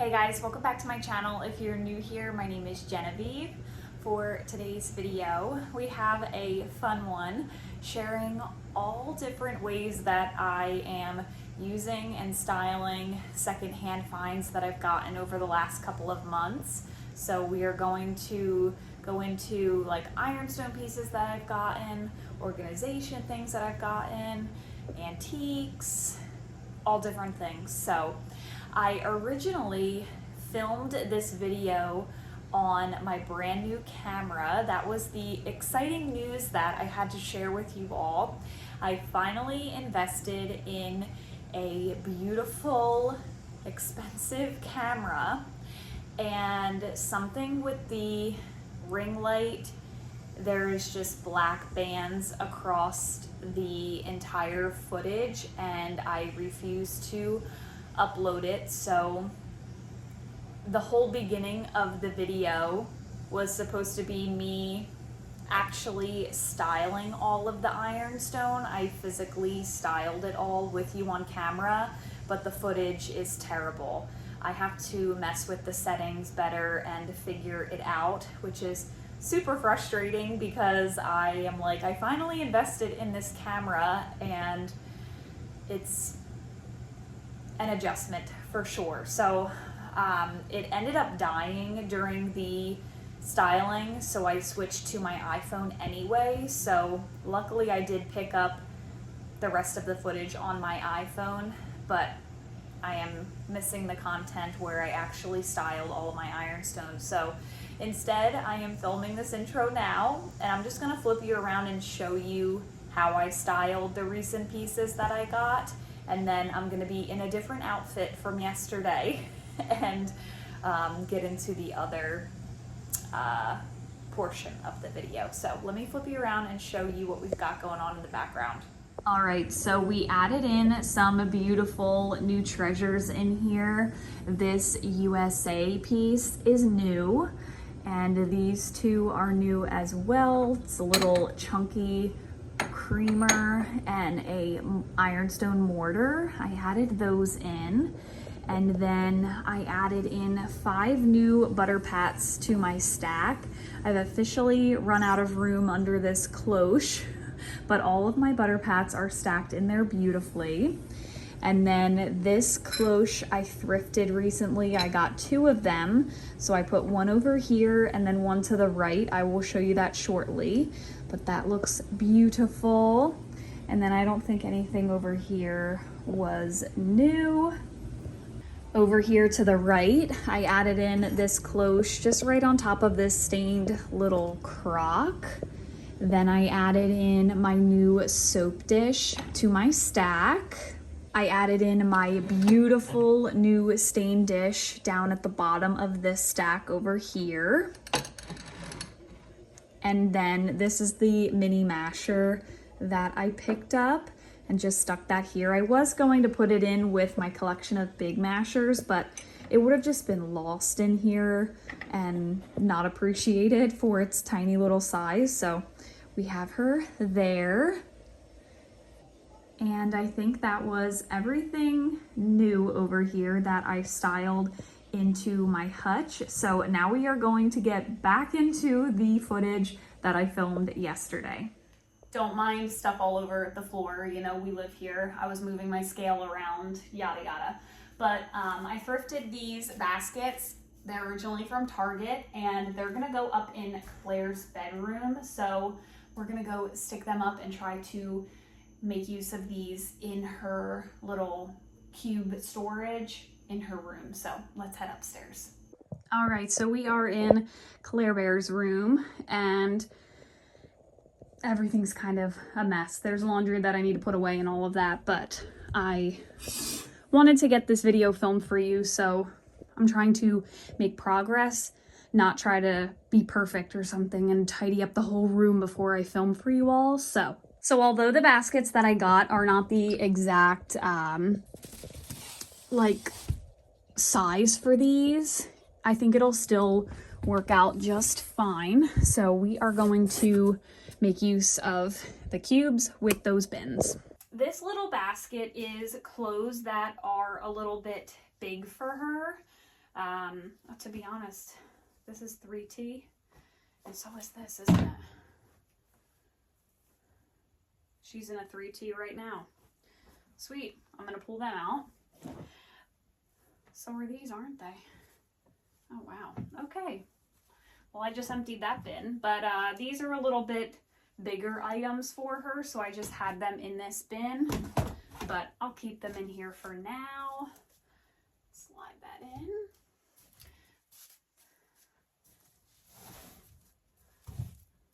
Hey guys, welcome back to my channel. If you're new here, my name is Genevieve. For today's video, we have a fun one sharing all different ways that I am using and styling secondhand finds that I've gotten over the last couple of months. So we are going to go into like ironstone pieces that I've gotten, organization things that I've gotten, antiques, all different things. So I originally filmed this video on my brand new camera. That was the exciting news that I had to share with you all. I finally invested in a beautiful, expensive camera, and something with the ring light, there is just black bands across the entire footage and I refuse to upload it. So the whole beginning of the video was supposed to be me actually styling all of the ironstone. I physically styled it all with you on camera, but the footage is terrible. I have to mess with the settings better and figure it out, which is super frustrating because I am like, I finally invested in this camera and it's an adjustment for sure. So it ended up dying during the styling, so I switched to my iPhone anyway. So luckily I did pick up the rest of the footage on my iPhone, but I am missing the content where I actually styled all of my ironstones. So instead I am filming this intro now, and I'm just gonna flip you around and show you how I styled the recent pieces that I got. And then I'm gonna be in a different outfit from yesterday and get into the other portion of the video. So let me flip you around and show you what we've got going on in the background. All right, so we added in some beautiful new treasures in here. This USA piece is new, and these two are new as well. It's a little chunky creamer and a ironstone mortar. I added those in, and then I added in 5 new butter pats to my stack. I've officially run out of room under this cloche, but all of my butter pats are stacked in there beautifully. And then this cloche I thrifted recently. I got 2 of them. So I put one over here and then one to the right. I will show you that shortly, but that looks beautiful. And then I don't think anything over here was new. Over here to the right, I added in this cloche just right on top of this stained little crock. Then I added in my new soap dish to my stack. I added in my beautiful new stained dish down at the bottom of this stack over here. And then this is the mini masher that I picked up and just stuck that here. I was going to put it in with my collection of big mashers, but it would have just been lost in here and not appreciated for its tiny little size. So we have her there. And I think that was everything new over here that I styled into my hutch. So now we are going to get back into the footage that I filmed yesterday. Don't mind stuff all over the floor, you know, we live here. I was moving my scale around, yada yada. But I thrifted these baskets. They're originally from Target, and they're gonna go up in Claire's bedroom. So we're gonna go stick them up and try to make use of these in her little cube storage in her room. So let's head upstairs. All right, so we are in Claire Bear's room and everything's kind of a mess. There's laundry that I need to put away and all of that, but I wanted to get this video filmed for you, so I'm trying to make progress, not try to be perfect or something and tidy up the whole room before I film for you all. So although the baskets that I got are not the exact like size for these, I think it'll still work out just fine. So we are going to make use of the cubes with those bins. This little basket is clothes that are a little bit big for her. To be honest, this is 3T, and so is this, isn't it? She's in a 3T right now. Sweet. I'm going to pull them out. So are these, aren't they? Oh, wow. Okay. Well, I just emptied that bin, but these are a little bit bigger items for her, so I just had them in this bin, but I'll keep them in here for now. Slide that in.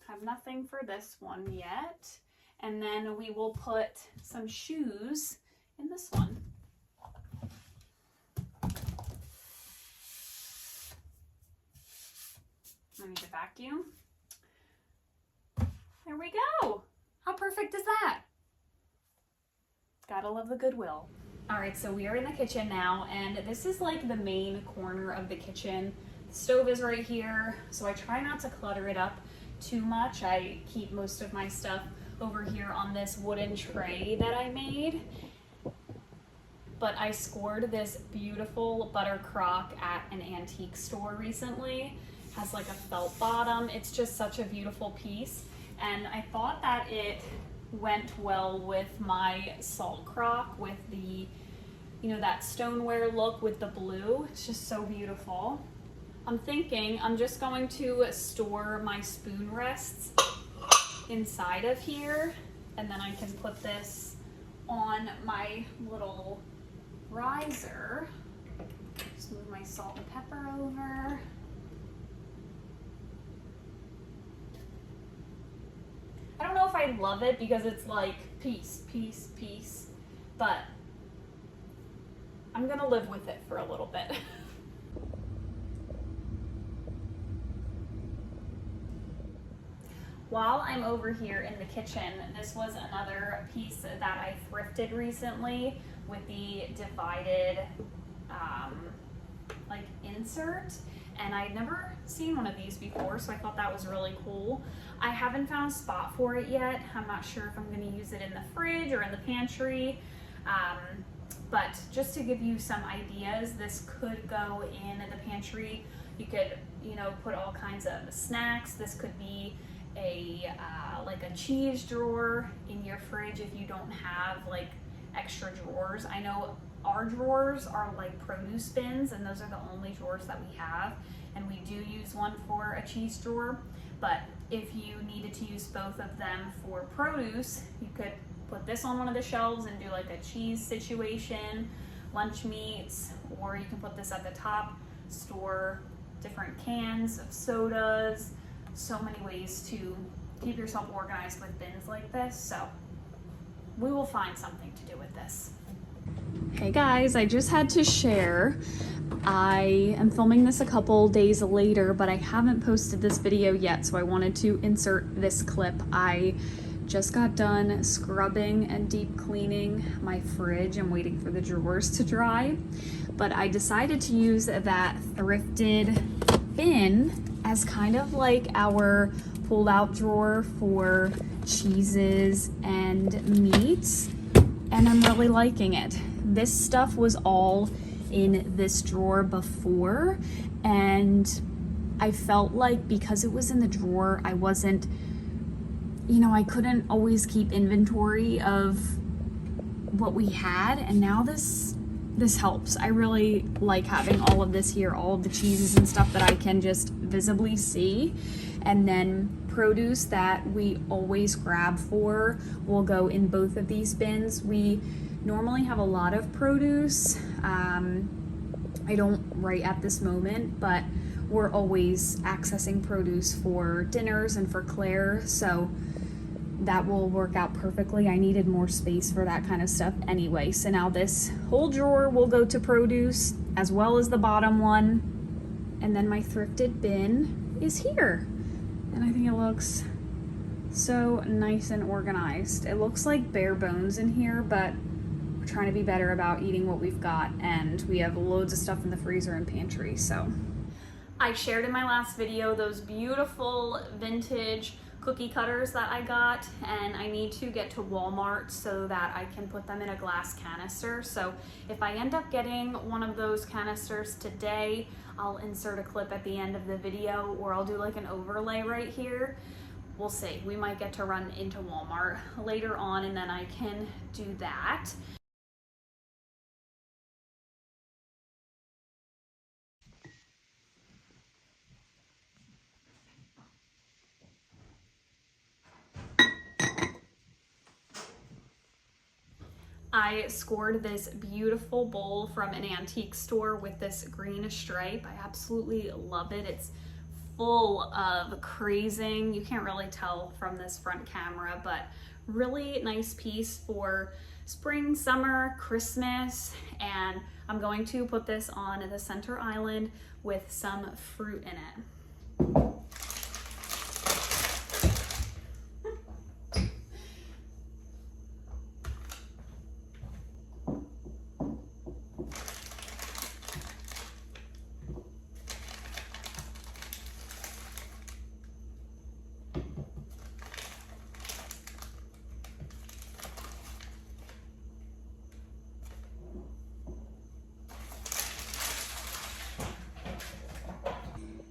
Have nothing for this one yet. And then we will put some shoes in this one. I need to vacuum. There we go. How perfect is that? Gotta love the Goodwill. All right, so we are in the kitchen now, and this is like the main corner of the kitchen. The stove is right here, so I try not to clutter it up too much. I keep most of my stuff over here on this wooden tray that I made. But I scored this beautiful butter crock at an antique store recently. It has like a felt bottom. It's just such a beautiful piece. And I thought that it went well with my salt crock with the, you know, that stoneware look with the blue. It's just so beautiful. I'm thinking I'm just going to store my spoon rests inside of here, and then I can put this on my little riser. Just move my salt and pepper over. I don't know if I love it because it's like piece, piece, piece, but I'm gonna live with it for a little bit. While I'm over here in the kitchen, this was another piece that I thrifted recently with the divided like insert, and I'd never seen one of these before, so I thought that was really cool. I haven't found a spot for it yet. I'm not sure if I'm going to use it in the fridge or in the pantry, but just to give you some ideas, this could go in the pantry. You could, you know, put all kinds of snacks. This could be a like a cheese drawer in your fridge if you don't have like extra drawers. I know our drawers are like produce bins, and those are the only drawers that we have, and we do use one for a cheese drawer. But if you needed to use both of them for produce, you could put this on one of the shelves and do like a cheese situation, lunch meats, or you can put this at the top, store different cans of sodas. So many ways to keep yourself organized with bins like this, so we will find something to do with this. Hey guys, I just had to share. I am filming this a couple days later, but I haven't posted this video yet, so I wanted to insert this clip. I just got done scrubbing and deep cleaning my fridge. I'm waiting for the drawers to dry, but I decided to use that thrifted bin as kind of like our pull-out drawer for cheeses and meats, and I'm really liking it. This stuff was all in this drawer before, and I felt like because it was in the drawer, I wasn't, you know, I couldn't always keep inventory of what we had, and now this helps. I really like having all of this here, all of the cheeses and stuff that I can just visibly see. And then produce that we always grab for will go in both of these bins. We normally have a lot of produce. I don't right at this moment, but we're always accessing produce for dinners and for Claire, so that will work out perfectly. I needed more space for that kind of stuff anyway. So now this whole drawer will go to produce as well as the bottom one. And then my thrifted bin is here. And I think it looks so nice and organized. It looks like bare bones in here, but we're trying to be better about eating what we've got. And we have loads of stuff in the freezer and pantry, so. I shared in my last video those beautiful vintage cookie cutters that I got, and I need to get to Walmart so that I can put them in a glass canister. So if I end up getting one of those canisters today, I'll insert a clip at the end of the video, or I'll do like an overlay right here. We'll see. We might get to run into Walmart later on, and then I can do that. I scored this beautiful bowl from an antique store with this green stripe. I absolutely love it. It's full of crazing. You can't really tell from this front camera, but really nice piece for spring, summer, Christmas. And I'm going to put this on the center island with some fruit in it.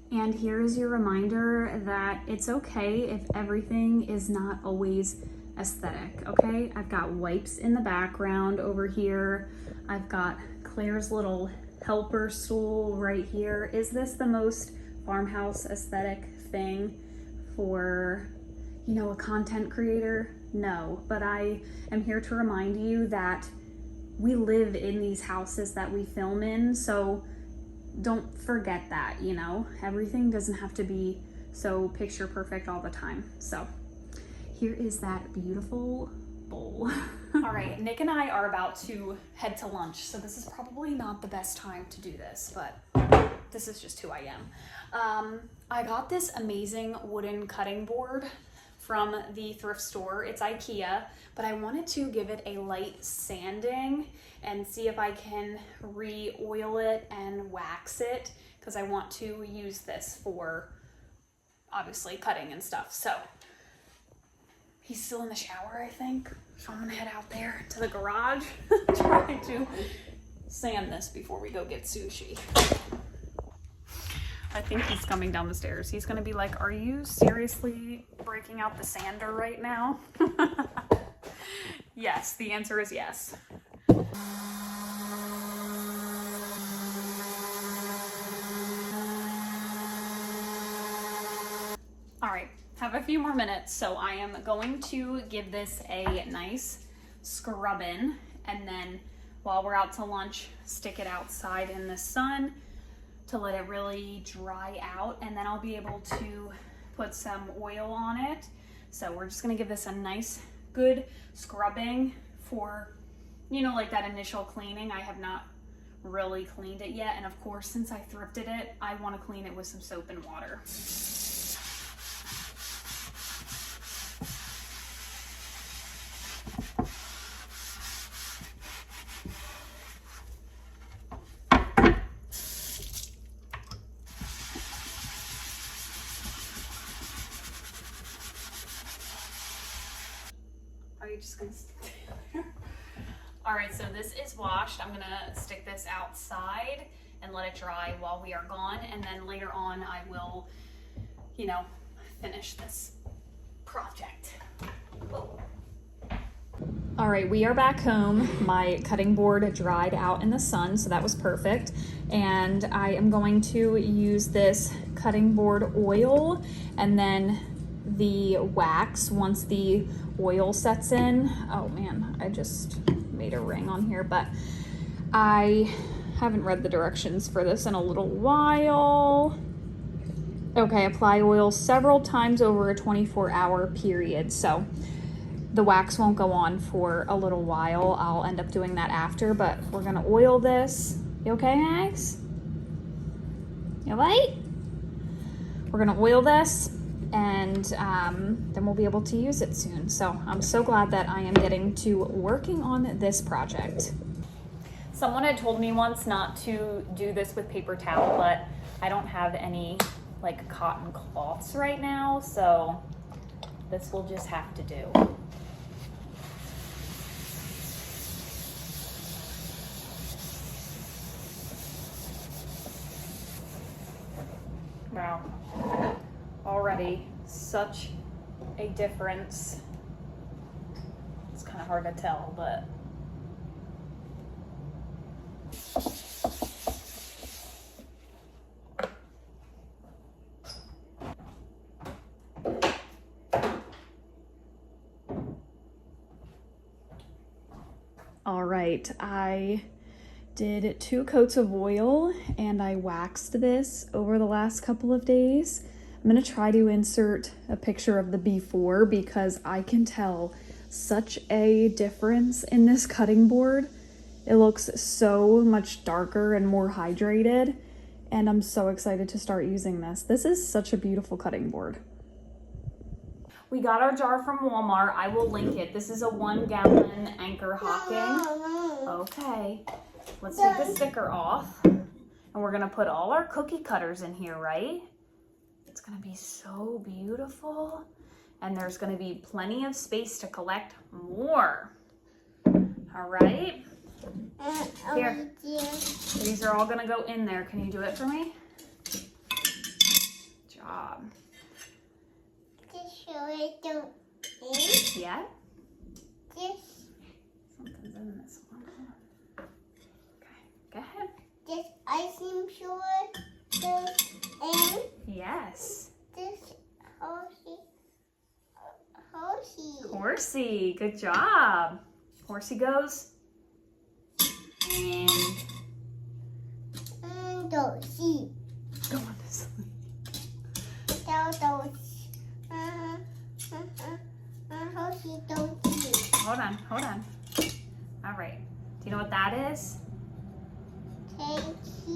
And here is your reminder that it's okay if everything is not always aesthetic, okay? I've got wipes in the background over here. I've got Claire's little helper stool right here. Is this the most farmhouse aesthetic thing for, you know, a content creator? No, but I am here to remind you that we live in these houses that we film in, so don't forget that, you know, everything doesn't have to be so picture perfect all the time. So here is that beautiful bowl. All right, Nick and I are about to head to lunch, so this is probably not the best time to do this, but this is just who I am. I got this amazing wooden cutting board from the thrift store. It's IKEA, but I wanted to give it a light sanding and see if I can re-oil it and wax it, because I want to use this for obviously cutting and stuff. So he's still in the shower, I think. So I'm gonna head out there to the garage, try to sand this before we go get sushi. I think he's coming down the stairs. He's gonna be like, are you seriously breaking out the sander right now? Yes, the answer is yes. All right, have a few more minutes. So I am going to give this a nice scrubbing, and then while we're out to lunch, stick it outside in the sun to let it really dry out, and then I'll be able to put some oil on it. So we're just gonna give this a nice good scrubbing for, you know, like that initial cleaning. I have not really cleaned it yet, and of course, since I thrifted it, I want to clean it with some soap and water. Are you just gonna stick there? All right, so this is washed. I'm gonna stick this outside and let it dry while we are gone, and then later on I will, you know, finish this project. Whoa. All right, we are back home. My cutting board dried out in the sun, so that was perfect. And I am going to use this cutting board oil and then the wax once the oil sets in. Oh man, I just made a ring on here, but I haven't read the directions for this in a little while. Okay, apply oil several times over a 24-hour period. So the wax won't go on for a little while. I'll end up doing that after, but we're gonna oil this. You okay, Max? You all right? We're gonna oil this, and then we'll be able to use it soon. So I'm so glad that I am getting to working on this project. Someone had told me once not to do this with paper towel, but I don't have any like cotton cloths right now, so this will just have to do. Wow, already such a difference. It's kind of hard to tell, but all right, I did 2 coats of oil and I waxed this over the last couple of days. I'm gonna try to insert a picture of the before because I can tell such a difference in this cutting board. It looks so much darker and more hydrated, and I'm so excited to start using this. This is such a beautiful cutting board. We got our jar from Walmart. I will link it. This is a 1 gallon Anchor Hocking. Okay. Let's take the sticker off, and we're gonna put all our cookie cutters in here, right? It's gonna be so beautiful, and there's gonna be plenty of space to collect more. All right, here, these are all gonna go in there. Can you do it for me? Good job. Yeah? Something's in this one. Go ahead. This icing short goes in. Yes. This horsey. Horsey, good job. Horsey goes in. Dorsey. Go on to sleep. Horsey dorsey. Hold on. All right. Do you know what that is?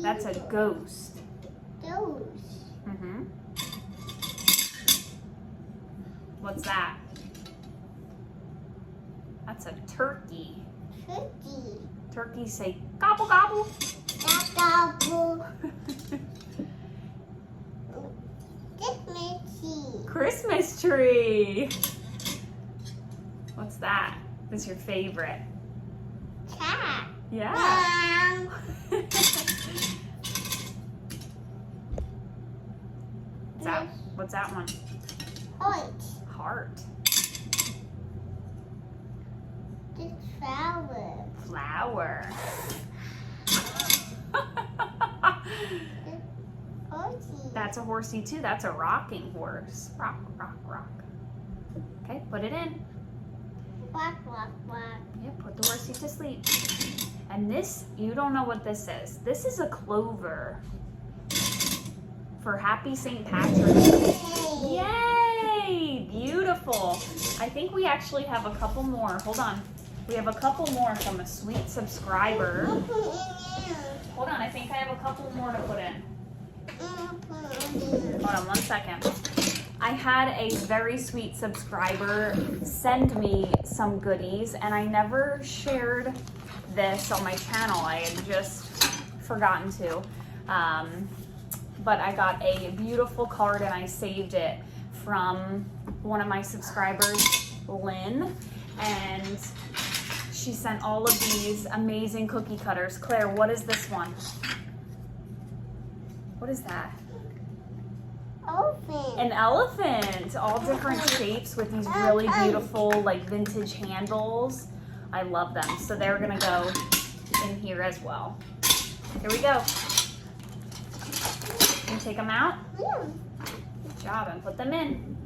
That's a ghost. Mm-hmm. What's that? That's a turkey. Turkeys say gobble gobble. Gobble. Christmas tree. What's that? What's your favorite? Cat. Yeah. What's that one? Heart. This flower. Horsey. That's a horsey too. That's a rocking horse. Rock. Okay, put it in. Rock. Yep, put the horsey to sleep. And this, you don't know what this is. This is a clover for Happy St. Patrick's Day. Yay! Beautiful. I think we actually have a couple more. Hold on. We have a couple more from a sweet subscriber. Hold on, I think I have a couple more to put in. Hold on 1 second. I had a very sweet subscriber send me some goodies, and I never shared this on my channel. I had just forgotten to. But I got a beautiful card and I saved it from one of my subscribers, Lynn, and she sent all of these amazing cookie cutters. Claire, what is this one? What is that? Elephant. An elephant, all different shapes with these really beautiful like vintage handles. I love them. So they're gonna go in here as well. Here we go. Can you take them out? Yeah. Good job, and put them in.